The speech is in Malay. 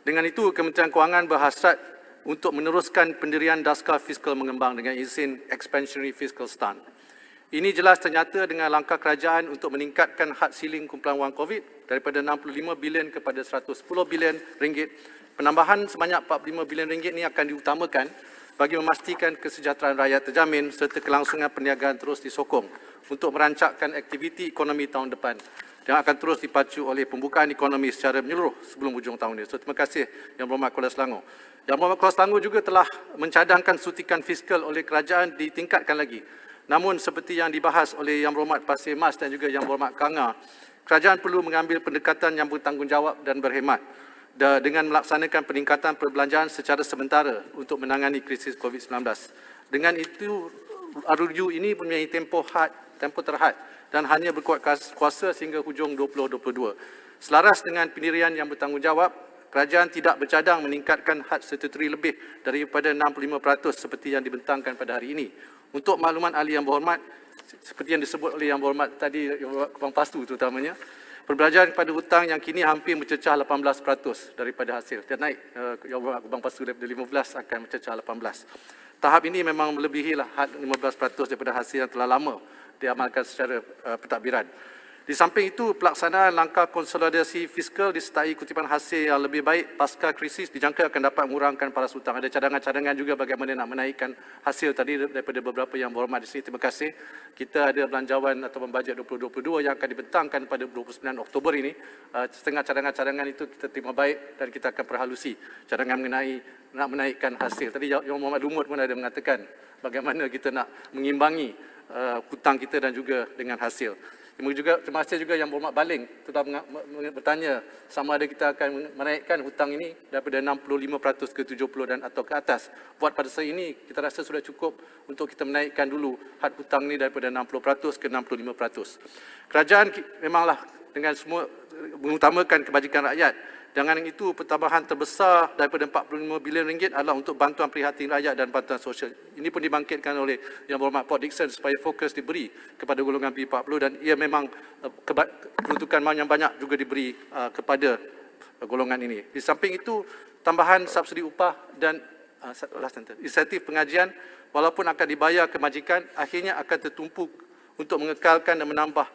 Dengan itu, Kementerian Kewangan berhasrat untuk meneruskan pendirian Daskar Fiskal Mengembang dengan izin Expansionary Fiscal Stance. Ini jelas ternyata dengan langkah kerajaan untuk meningkatkan had siling kumpulan wang COVID daripada 65 bilion kepada 110 bilion ringgit. Penambahan sebanyak 45 bilion ringgit ini akan diutamakan bagi memastikan kesejahteraan rakyat terjamin serta kelangsungan perniagaan terus disokong untuk merancangkan aktiviti ekonomi tahun depan yang akan terus dipacu oleh pembukaan ekonomi secara menyeluruh sebelum hujung tahun ini. So, terima kasih Yang Berhormat Kuala Selangor. Yang Berhormat Kuala Selangor juga telah mencadangkan suntikan fiskal oleh kerajaan ditingkatkan lagi. Namun seperti yang dibahas oleh Yang Berhormat Pasir Mas dan juga Yang Berhormat Kanga, kerajaan perlu mengambil pendekatan yang bertanggungjawab dan berhemat dengan melaksanakan peningkatan perbelanjaan secara sementara untuk menangani krisis COVID-19. Dengan itu, RRU ini mempunyai tempoh terhad dan hanya berkuat kuasa sehingga hujung 2022. Selaras dengan pendirian yang bertanggungjawab, kerajaan tidak bercadang meningkatkan had statutory lebih daripada 65% seperti yang dibentangkan pada hari ini. Untuk makluman ahli yang berhormat, seperti yang disebut oleh Yang Berhormat tadi, Abang Pastu terutamanya, perbelanjaan kepada hutang yang kini hampir mencecah 18% daripada hasil. Dan naik, Yang Berhormat Abang Pastu daripada 15 akan mencecah 18. Tahap ini memang melebihilah had 15% daripada hasil yang telah lama diamalkan secara pentadbiran. Di samping itu, pelaksanaan langkah konsolidasi fiskal disertai kutipan hasil yang lebih baik pasca krisis dijangka akan dapat mengurangkan paras hutang. Ada cadangan-cadangan juga bagaimana nak menaikkan hasil tadi daripada beberapa yang berhormat di sini. Terima kasih. Kita ada belanjawan atau bajet 2022 yang akan dibentangkan pada 29 Oktober ini. Setengah cadangan-cadangan itu kita terima baik dan kita akan perhalusi cadangan mengenai nak menaikkan hasil. Tadi Yang Berhormat Lumut pun ada mengatakan bagaimana kita nak mengimbangi hutang kita dan juga dengan hasil. Terima kasih juga Yang Berhormat Baling telah bertanya sama ada kita akan menaikkan hutang ini daripada 65% ke 70% dan atau ke atas. Buat pada saat ini, kita rasa sudah cukup untuk kita menaikkan dulu had hutang ini daripada 60% ke 65%. Kerajaan memanglah dengan semua mengutamakan kebajikan rakyat. Dengan itu, pertambahan terbesar daripada 45 bilion ringgit adalah untuk bantuan prihatin rakyat dan bantuan sosial. Ini pun dibangkitkan oleh Yang Berhormat Port Dickson supaya fokus diberi kepada golongan P40 dan ia memang peruntukan yang banyak juga diberi kepada golongan ini. Di samping itu, tambahan subsidi upah dan insentif pengajian walaupun akan dibayar ke majikan, akhirnya akan tertumpu untuk mengekalkan dan menambah